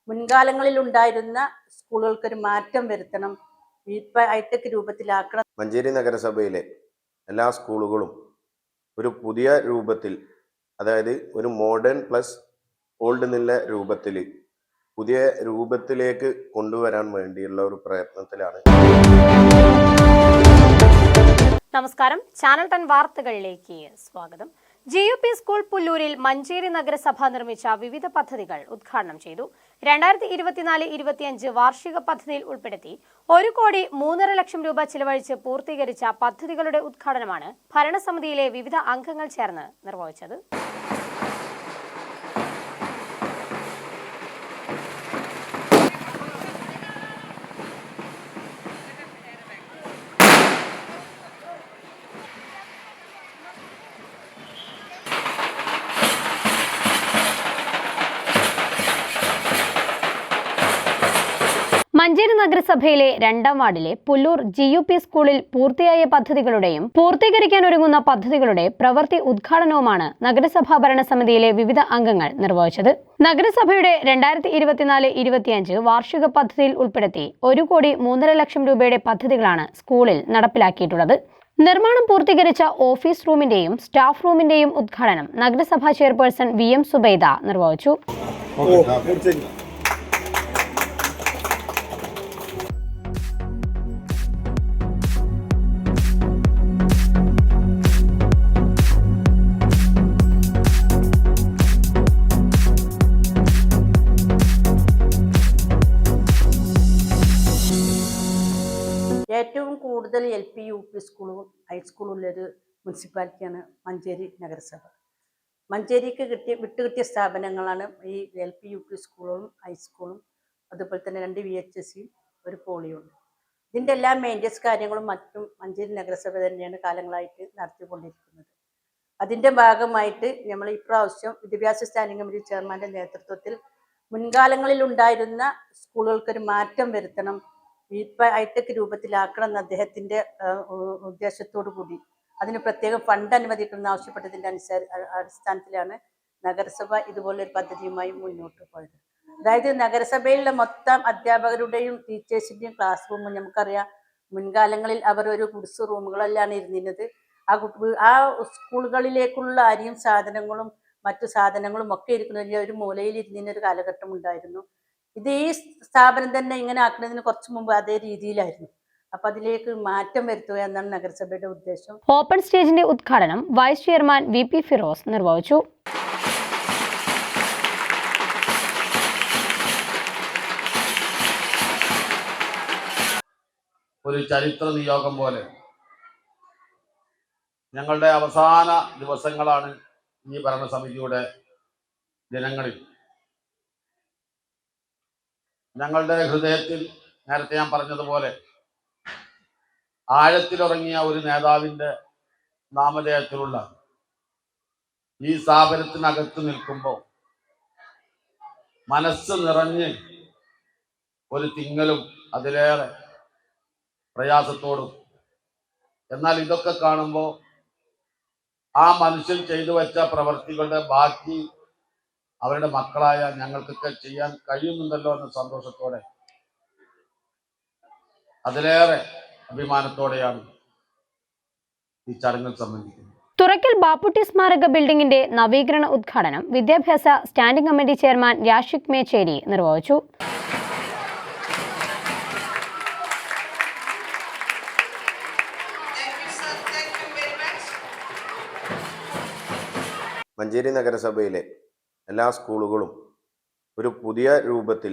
മുൻകാലങ്ങളിൽ ഉണ്ടായിരുന്ന സ്കൂളുകൾക്കൊരു മാറ്റം വരുത്തണം, ഹൈടെക് രൂപത്തിലാക്കണം. മഞ്ചേരി നഗരസഭയിലെ എല്ലാ സ്കൂളുകളും ഒരു പുതിയ രൂപത്തിൽ, അതായത് ഒരു മോഡേൺ പ്ലസ് ഓൾഡ് എന്നുള്ള രൂപത്തിൽ, പുതിയ രൂപത്തിലേക്ക് കൊണ്ടുവരാൻ വേണ്ടിയുള്ള ഒരു പ്രയത്നത്തിലാണ്. നമസ്കാരം, ചാനൽ 10 വാർത്തകളിലേക്ക് സ്വാഗതം. GUP സ്കൂൾ പുല്ലൂരിൽ മഞ്ചേരി നഗരസഭ നിർമ്മിച്ച വിവിധ പദ്ധതികൾ ഉദ്ഘാടനം ചെയ്തു. 2024-25 വാർഷിക പദ്ധതിയിൽ ഉൾപ്പെടുത്തി 1,03,00,000 രൂപ ചിലവഴിച്ച് പൂർത്തീകരിച്ച പദ്ധതികളുടെ ഉദ്ഘാടനമാണ് ഭരണസമിതിയിലെ വിവിധ അംഗങ്ങൾ ചേർന്ന് നിർവഹിച്ചത്. മഞ്ചേരി നഗരസഭയിലെ 2ാം വാർഡിലെ പുല്ലൂർ GUP സ്കൂളിൽ പൂർത്തിയായ പദ്ധതികളുടെയും പൂർത്തീകരിക്കാനൊരുങ്ങുന്ന പദ്ധതികളുടെ പ്രവൃത്തി ഉദ്ഘാടനവുമാണ് നഗരസഭാ ഭരണസമിതിയിലെ വിവിധ അംഗങ്ങൾ നിർവഹിച്ചത്. നഗരസഭയുടെ 2024-25 വാർഷിക പദ്ധതിയിൽ ഉൾപ്പെടുത്തി 1,03,00,000 രൂപയുടെ പദ്ധതികളാണ് സ്കൂളിൽ നടപ്പിലാക്കിയിട്ടുള്ളത്. നിർമ്മാണം പൂർത്തീകരിച്ച ഓഫീസ് റൂമിന്റെയും സ്റ്റാഫ് റൂമിന്റെയും ഉദ്ഘാടനം നഗരസഭാ ചെയർപേഴ്സൺ VM സുബൈദ നിർവഹിച്ചു. ഏറ്റവും കൂടുതൽ LP UP സ്കൂളും ഹൈസ്കൂളും ഉള്ളൊരു മുനിസിപ്പാലിറ്റിയാണ് മഞ്ചേരി നഗരസഭ. മഞ്ചേരിക്ക് വിട്ടുകിട്ടിയ സ്ഥാപനങ്ങളാണ് ഈ LP UP സ്കൂളും ഹൈസ്കൂളും, അതുപോലെ തന്നെ 2 VHSയും ഒരു പോളിയുണ്ട്. ഇതിൻ്റെ എല്ലാ മെയിൻ്റെനൻസ് കാര്യങ്ങളും മറ്റും മഞ്ചേരി നഗരസഭ തന്നെയാണ് കാലങ്ങളായിട്ട് നടത്തിക്കൊണ്ടിരിക്കുന്നത്. അതിൻ്റെ ഭാഗമായിട്ട് നമ്മൾ ഇപ്രാവശ്യം വിദ്യാഭ്യാസ സ്റ്റാൻഡിംഗ് കമ്മിറ്റി ചെയർമാൻ്റെ നേതൃത്വത്തിൽ മുൻകാലങ്ങളിൽ ഉണ്ടായിരുന്ന സ്കൂളുകൾക്കൊരു മാറ്റം വരുത്തണം, ഹൈടെക് രൂപത്തിലാക്കണം എന്ന അദ്ദേഹത്തിൻ്റെ ഉദ്ദേശത്തോടു കൂടി അതിന് പ്രത്യേകം ഫണ്ട് അനുവദിക്കണം ആവശ്യപ്പെട്ടതിൻ്റെ അടിസ്ഥാനത്തിലാണ് നഗരസഭ ഇതുപോലൊരു പദ്ധതിയുമായി മുന്നോട്ട് പോയത്. അതായത് നഗരസഭയിലെ മൊത്തം അധ്യാപകരുടെയും ടീച്ചേഴ്സിൻ്റെയും ക്ലാസ് റൂമും നമുക്കറിയാം, മുൻകാലങ്ങളിൽ അവർ ഒരു ഗുഡ്സ് റൂമുകളെല്ലാം ഇരുന്നിരുന്നത്. ആ സ്കൂളുകളിലേക്കുള്ള അരിയും സാധനങ്ങളും മറ്റു സാധനങ്ങളും ഒക്കെ ഇരിക്കുന്ന ഒരു മൂലയിൽ ഇരുന്നൊരു കാലഘട്ടം ഉണ്ടായിരുന്നു. ഇത് ഈ സ്ഥാപനം തന്നെ ഇങ്ങനെ ആക്കുന്നതിന് കുറച്ച് മുമ്പ് അതേ രീതിയിലായിരുന്നു. അപ്പൊ അതിലേക്ക് മാറ്റം വരുത്തുക എന്നാണ് നഗരസഭയുടെ ഉദ്ദേശം. ഓപ്പൺ സ്റ്റേജിന്റെ ഉദ്ഘാടനം വൈസ് ചെയർമാൻ VP ഫിറോസ് നിർവഹിച്ചു. ഒരു ചരിത്ര നിയോഗം പോലെ ഞങ്ങളുടെ അവസാന ദിവസങ്ങളാണ് ഈ ഭരണസമിതിയുടെ ദിനങ്ങളിൽ. ഞങ്ങളുടെ ഹൃദയത്തിൽ നേരത്തെ ഞാൻ പറഞ്ഞതുപോലെ ആഴത്തിലുറങ്ങിയ ഒരു നേതാവിൻ്റെ നാമധേയത്തിലുള്ള ഈ സ്ഥാപനത്തിനകത്ത് നിൽക്കുമ്പോൾ മനസ്സ് നിറഞ്ഞ് ഒരു തിങ്ങലും അതിലേറെ പ്രയാസത്തോടും, എന്നാൽ ഇതൊക്കെ കാണുമ്പോൾ ആ മനുഷ്യൻ ചെയ്തു വെച്ച പ്രവർത്തികളുടെ ബാക്കി അവരുടെ മക്കളായ ഞങ്ങൾക്കൊക്കെ ചെയ്യാൻ കഴിയുന്നുണ്ടല്ലോ എന്ന സന്തോഷത്തോടെ, അതിലേറെ അഭിമാനത്തോടെയാണ് ഈ ചടങ്ങിൽ സംബന്ധിക്കുന്നത്. തുറക്കൽ ബാപ്പുട്ടി സ്മാരക ബിൽഡിംഗിന്റെ നവീകരണ ഉദ്ഘാടനം വിദ്യാഭ്യാസ standing committee chairman Yashik Mecheri നിർവഹിച്ചു. മഞ്ചേരി നഗരസഭയിലെ എല്ലാ സ്കൂളുകളും ഒരു പുതിയ രൂപത്തിൽ,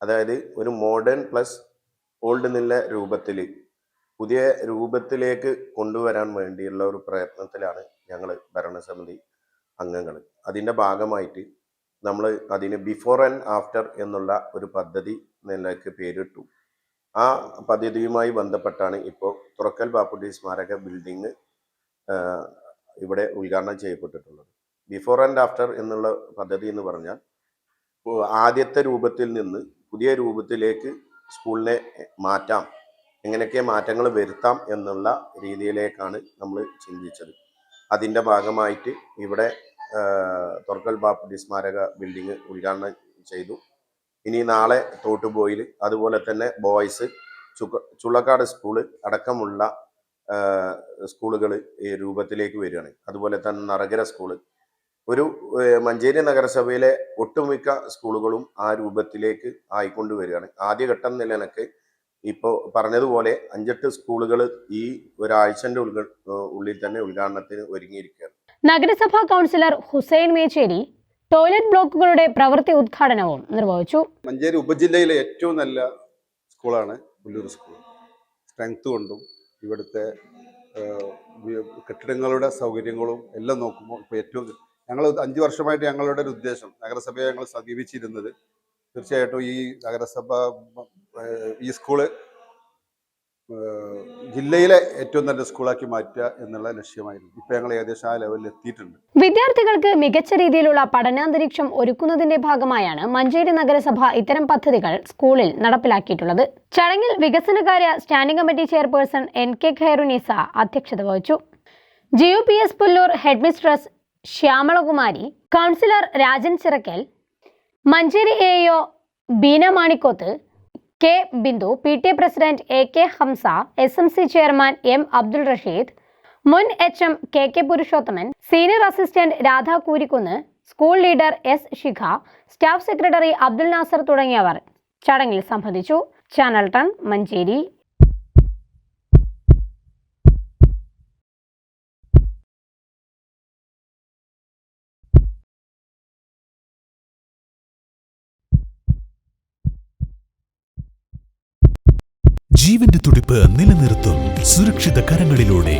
അതായത് ഒരു മോഡേൺ പ്ലസ് ഓൾഡ് എന്നുള്ള രൂപത്തിൽ, പുതിയ രൂപത്തിലേക്ക് കൊണ്ടുവരാൻ വേണ്ടിയുള്ള ഒരു പ്രയത്നത്തിലാണ് ഞങ്ങൾ ഭരണസമിതി അംഗങ്ങൾ. അതിൻ്റെ ഭാഗമായിട്ട് നമ്മൾ അതിന് ബിഫോർ ആൻഡ് ആഫ്റ്റർ എന്നുള്ള ഒരു പദ്ധതി നിലയ്ക്ക് പേരിട്ടു. ആ പദ്ധതിയുമായി ബന്ധപ്പെട്ടാണ് ഇപ്പോൾ തുറക്കൽ ബാപ്പുട്ടി സ്മാരക ബിൽഡിംഗ് ഇവിടെ ഉദ്ഘാടനം ചെയ്യപ്പെട്ടിട്ടുള്ളത്. ബിഫോർ ആൻഡ് ആഫ്റ്റർ എന്നുള്ള പദ്ധതി എന്ന് പറഞ്ഞാൽ ആദ്യത്തെ രൂപത്തിൽ നിന്ന് പുതിയ രൂപത്തിലേക്ക് സ്കൂളിനെ മാറ്റാം, എങ്ങനെയൊക്കെ മാറ്റങ്ങൾ വരുത്താം എന്നുള്ള രീതിയിലേക്കാണ് നമ്മൾ ചിന്തിച്ചത്. അതിൻ്റെ ഭാഗമായിട്ട് ഇവിടെ തുറക്കൽ ബാപ്പുട്ടി സ്മാരക ബിൽഡിംഗ് ഉദ്ഘാടനം ചെയ്തു. ഇനി നാളെ തോട്ടുപോയിൽ, അതുപോലെ തന്നെ ബോയ്സ്, ചുള്ളക്കാട് സ്കൂള് അടക്കമുള്ള സ്കൂളുകൾ ഈ രൂപത്തിലേക്ക് വരികയാണ്. അതുപോലെ തന്നെ നറകര സ്കൂള്, ഒരു മഞ്ചേരി നഗരസഭയിലെ ഒട്ടുമിക്ക സ്കൂളുകളും ആ രൂപത്തിലേക്ക് ആയിക്കൊണ്ട് വരികയാണ്. ആദ്യഘട്ടം നിലനിൽക്ക് ഇപ്പോൾ പറഞ്ഞതുപോലെ 5-8 സ്കൂളുകൾ ഈ ഒരാഴ്ചൻ്റെ ഉള്ളിൽ തന്നെ ഉദ്ഘാടനത്തിന് ഒരുങ്ങിയിരിക്കുകയാണ്. നഗരസഭാ കൗൺസിലർ ഹുസൈൻ മേച്ചേരി ടോയ്ലറ്റ് ബ്ലോക്കുകളുടെ പ്രവൃത്തി ഉദ്ഘാടനവും നിർവഹിച്ചു. മഞ്ചേരി ഉപജില്ലയിലെ ഏറ്റവും നല്ല സ്കൂളാണ് പുല്ലൂർ സ്കൂൾ. സ്ട്രെങ്ത് കൊണ്ടും ഇവിടുത്തെ കെട്ടിടങ്ങളുടെ സൗകര്യങ്ങളും എല്ലാം നോക്കുമ്പോൾ ഇപ്പോൾ ഏറ്റവും ഞങ്ങൾ 5 വർഷമായിട്ട് ഞങ്ങളുടെ ഒരു ഉദ്ദേശം, നഗരസഭയെ ഞങ്ങൾ സമീപിച്ചിരുന്നത് തീർച്ചയായിട്ടും ഈ നഗരസഭ ഈ സ്കൂള് ജില്ലയിലെ ഏറ്റവും നല്ല സ്കൂളാക്കി മാറ്റുക എന്നുള്ള ലക്ഷ്യമായിരുന്നു. ഇപ്പൊ ഞങ്ങൾ ഏകദേശം ആ ലെവലിൽ എത്തിയിട്ടുണ്ട്. വിദ്യാർത്ഥികൾക്ക് മികച്ച രീതിയിലുള്ള പഠനാന്തരീക്ഷം ഒരുക്കുന്നതിന്റെ ഭാഗമായാണ് മഞ്ചേരി നഗരസഭ ഇത്തരം പദ്ധതികൾ സ്കൂളിൽ നടപ്പിലാക്കിയിട്ടുള്ളത്. ചടങ്ങിൽ വികസനകാര്യ standing committee chairperson NK Khairunnisa അധ്യക്ഷത വഹിച്ചു. GUPS Pullur headmistress Shyamalakumari, councillor Rajan Chirakkal, Manjeri AO Beena Manikkoth, K Bindu, PTA president AK Hamsa, SMC chairman M Abdul Rasheed, മുൻ HM KK Purushothaman, senior assistant Radha Koorikkunnu, school leader S Shikha, staff secretary Abdul Nasar തുടങ്ങിയവർ ചടങ്ങിൽ സംബന്ധിച്ചു. ചാനൽ 10 മഞ്ചേരി. ജീവന്റെ തുടിപ്പ് നിലനിർത്തും സുരക്ഷിത കരങ്ങളിലൂടെ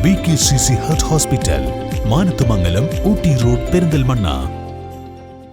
BKCC heart hospital, Manathumangalam, Ooty road, Perinthalmanna.